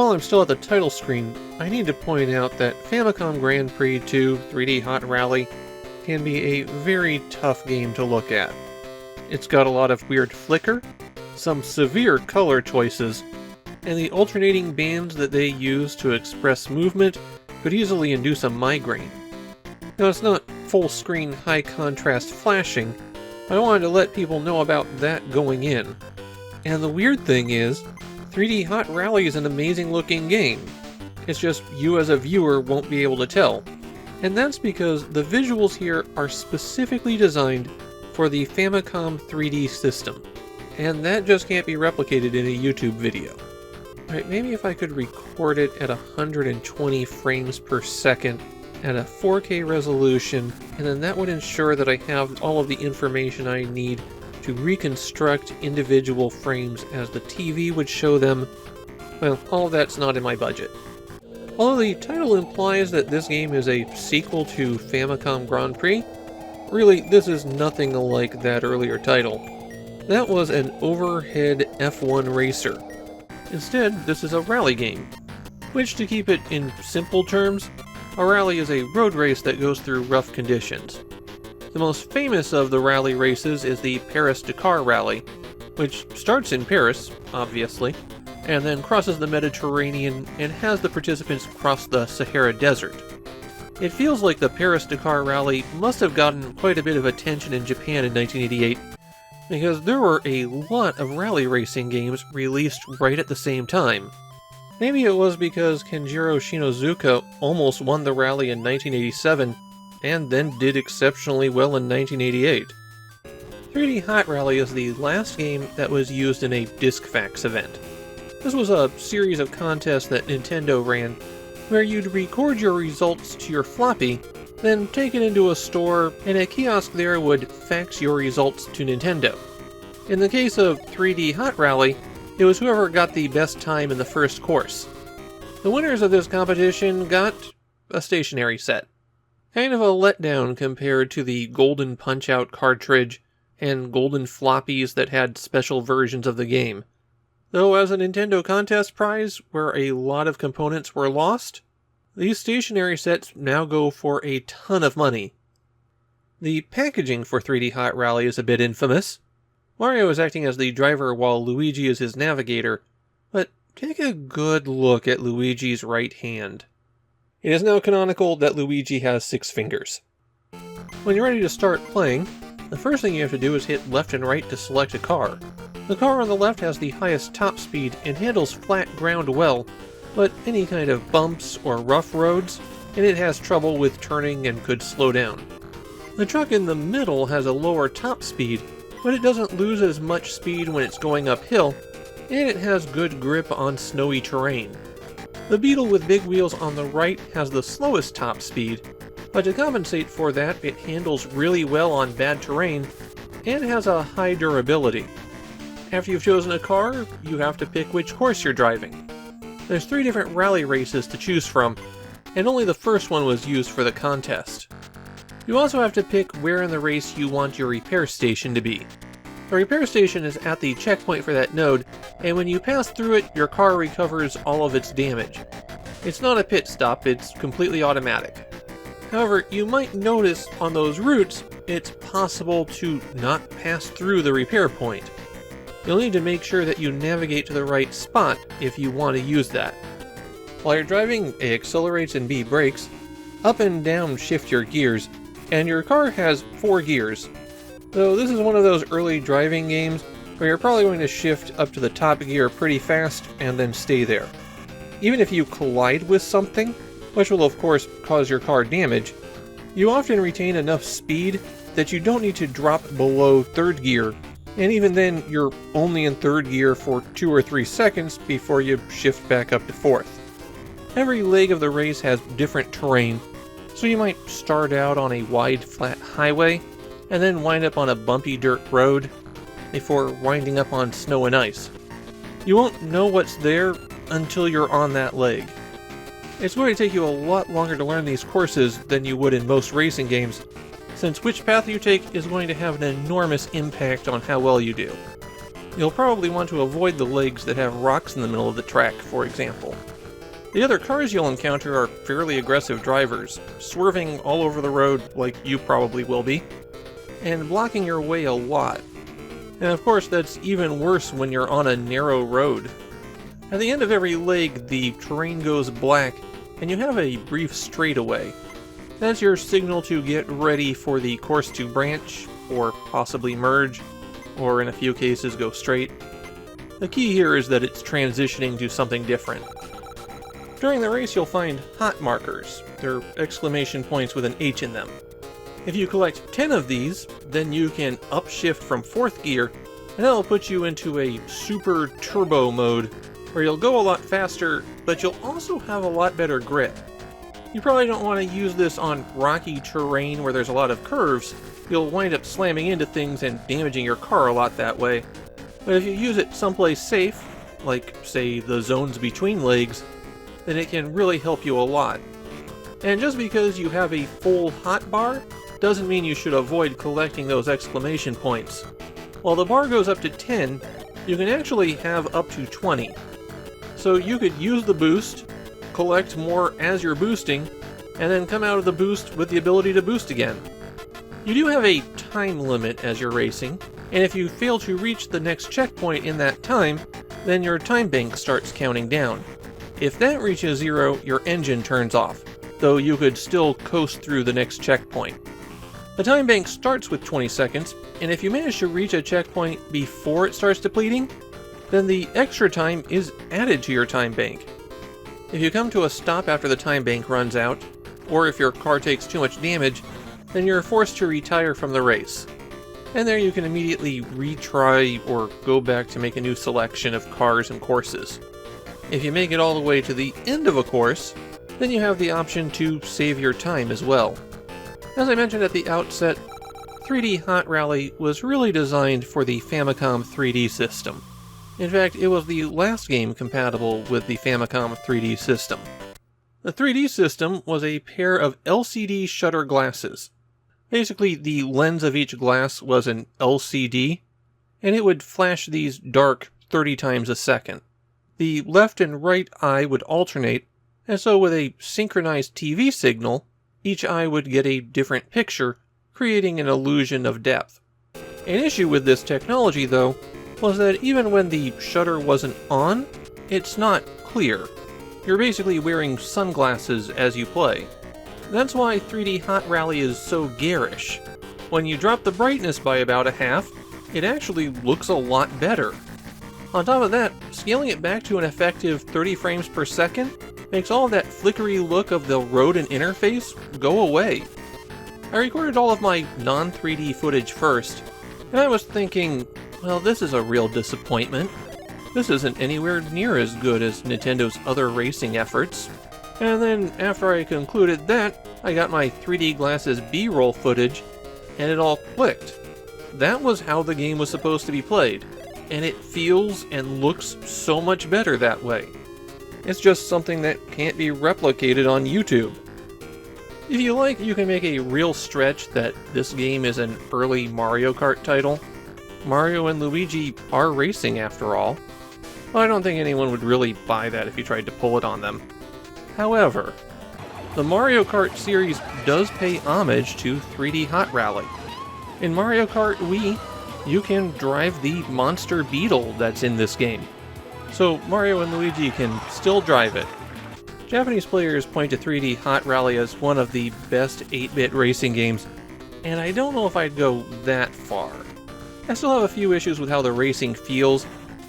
While I'm still at the title screen, I need to point out that Famicom Grand Prix II 3D Hot Rally can be a very tough game to look at. It's got a lot of weird flicker, some severe color choices, and the alternating bands that they use to express movement could easily induce a migraine. Now, it's not full-screen high-contrast flashing, but I wanted to let people know about that going in. And the weird thing is, 3D Hot Rally is an amazing-looking game. It's just you as a viewer won't be able to tell. And that's because the visuals here are specifically designed for the Famicom 3D system. And that just can't be replicated in a YouTube video. Alright, maybe if I could record it at 120 frames per second at a 4K resolution, and then that would ensure that I have all of the information I need to reconstruct individual frames as the TV would show them. Well, all of that's not in my budget. Although the title implies that this game is a sequel to Famicom Grand Prix, really, this is nothing like that earlier title. That was an overhead F1 racer. Instead, this is a rally game, which, to keep it in simple terms, a rally is a road race that goes through rough conditions. The most famous of the rally races is the Paris-Dakar Rally, which starts in Paris, obviously, and then crosses the Mediterranean and has the participants cross the Sahara Desert. It feels like the Paris-Dakar Rally must have gotten quite a bit of attention in Japan in 1988, because there were a lot of rally racing games released right at the same time. Maybe it was because Kenjiro Shinozuka almost won the rally in 1987, and then did exceptionally well in 1988. 3D Hot Rally is the last game that was used in a DiskFax event. This was a series of contests that Nintendo ran, where you'd record your results to your floppy, then take it into a store, and a kiosk there would fax your results to Nintendo. In the case of 3D Hot Rally, it was whoever got the best time in the first course. The winners of this competition got a stationary set. Kind of a letdown compared to the Golden Punch-Out cartridge and golden floppies that had special versions of the game. Though as a Nintendo contest prize, where a lot of components were lost, these stationary sets now go for a ton of money. The packaging for 3D Hot Rally is a bit infamous. Mario is acting as the driver while Luigi is his navigator, but take a good look at Luigi's right hand. It is now canonical that Luigi has 6 fingers. When you're ready to start playing, the first thing you have to do is hit left and right to select a car. The car on the left has the highest top speed and handles flat ground well, but any kind of bumps or rough roads, and it has trouble with turning and could slow down. The truck in the middle has a lower top speed, but it doesn't lose as much speed when it's going uphill, and it has good grip on snowy terrain. The Beetle with big wheels on the right has the slowest top speed, but to compensate for that, it handles really well on bad terrain, and has a high durability. After you've chosen a car, you have to pick which course you're driving. There's 3 different rally races to choose from, and only the first one was used for the contest. You also have to pick where in the race you want your repair station to be. The repair station is at the checkpoint for that node, and when you pass through it, your car recovers all of its damage. It's not a pit stop, it's completely automatic. However, you might notice on those routes, it's possible to not pass through the repair point. You'll need to make sure that you navigate to the right spot if you want to use that. While you're driving, A accelerates and B brakes, up and down shift your gears, and your car has 4 gears. Though this is one of those early driving games where you're probably going to shift up to the top gear pretty fast and then stay there. Even if you collide with something, which will of course cause your car damage, you often retain enough speed that you don't need to drop below 3rd gear, and even then you're only in 3rd gear for 2 or 3 seconds before you shift back up to 4th. Every leg of the race has different terrain, so you might start out on a wide flat highway, and then wind up on a bumpy dirt road, before winding up on snow and ice. You won't know what's there until you're on that leg. It's going to take you a lot longer to learn these courses than you would in most racing games, since which path you take is going to have an enormous impact on how well you do. You'll probably want to avoid the legs that have rocks in the middle of the track, for example. The other cars you'll encounter are fairly aggressive drivers, swerving all over the road like you probably will be, and blocking your way a lot. And of course that's even worse when you're on a narrow road. At the end of every leg, the terrain goes black, and you have a brief straightaway. That's your signal to get ready for the course to branch, or possibly merge, or in a few cases go straight. The key here is that it's transitioning to something different. During the race you'll find hot markers. They're exclamation points with an H in them. If you collect 10 of these, then you can upshift from 4th gear, and that'll put you into a super turbo mode, where you'll go a lot faster, but you'll also have a lot better grip. You probably don't want to use this on rocky terrain where there's a lot of curves. You'll wind up slamming into things and damaging your car a lot that way. But if you use it someplace safe, like, say, the zones between legs, then it can really help you a lot. And just because you have a full hotbar, doesn't mean you should avoid collecting those exclamation points. While the bar goes up to 10, you can actually have up to 20. So you could use the boost, collect more as you're boosting, and then come out of the boost with the ability to boost again. You do have a time limit as you're racing, and if you fail to reach the next checkpoint in that time, then your time bank starts counting down. If that reaches 0, your engine turns off, though you could still coast through the next checkpoint. The time bank starts with 20 seconds, and if you manage to reach a checkpoint before it starts depleting, then the extra time is added to your time bank. If you come to a stop after the time bank runs out, or if your car takes too much damage, then you're forced to retire from the race. And there you can immediately retry or go back to make a new selection of cars and courses. If you make it all the way to the end of a course, then you have the option to save your time as well. As I mentioned at the outset, 3D Hot Rally was really designed for the Famicom 3D system. In fact, it was the last game compatible with the Famicom 3D system. The 3D system was a pair of LCD shutter glasses. Basically, the lens of each glass was an LCD, and it would flash these dark 30 times a second. The left and right eye would alternate, and so with a synchronized TV signal, each eye would get a different picture, creating an illusion of depth. An issue with this technology, though, was that even when the shutter wasn't on, it's not clear. You're basically wearing sunglasses as you play. That's why 3D Hot Rally is so garish. When you drop the brightness by about a half, it actually looks a lot better. On top of that, scaling it back to an effective 30 frames per second makes all that flickery look of the road and interface go away. I recorded all of my non-3D footage first, and I was thinking, well, this is a real disappointment. This isn't anywhere near as good as Nintendo's other racing efforts. And then, after I concluded that, I got my 3D glasses B-roll footage, and it all clicked. That was how the game was supposed to be played, and it feels and looks so much better that way. It's just something that can't be replicated on YouTube. If you like, you can make a real stretch that this game is an early Mario Kart title. Mario and Luigi are racing after all. Well, I don't think anyone would really buy that if you tried to pull it on them. However, the Mario Kart series does pay homage to 3D Hot Rally. In Mario Kart Wii, you can drive the monster beetle that's in this game. So Mario and Luigi can still drive it. Japanese players point to 3D Hot Rally as one of the best 8-bit racing games, and I don't know if I'd go that far. I still have a few issues with how the racing feels,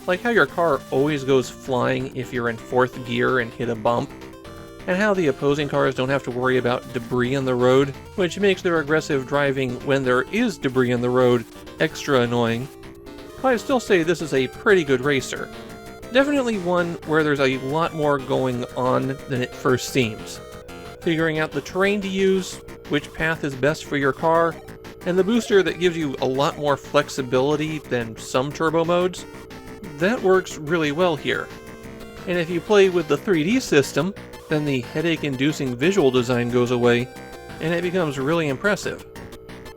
like how your car always goes flying if you're in 4th gear and hit a bump, and how the opposing cars don't have to worry about debris on the road, which makes their aggressive driving when there is debris on the road extra annoying. But I'd still say this is a pretty good racer. Definitely one where there's a lot more going on than it first seems. Figuring out the terrain to use, which path is best for your car, and the booster that gives you a lot more flexibility than some turbo modes, that works really well here. And if you play with the 3D system, then the headache-inducing visual design goes away, and it becomes really impressive.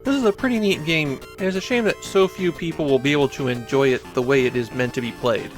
This is a pretty neat game, and it's a shame that so few people will be able to enjoy it the way it is meant to be played.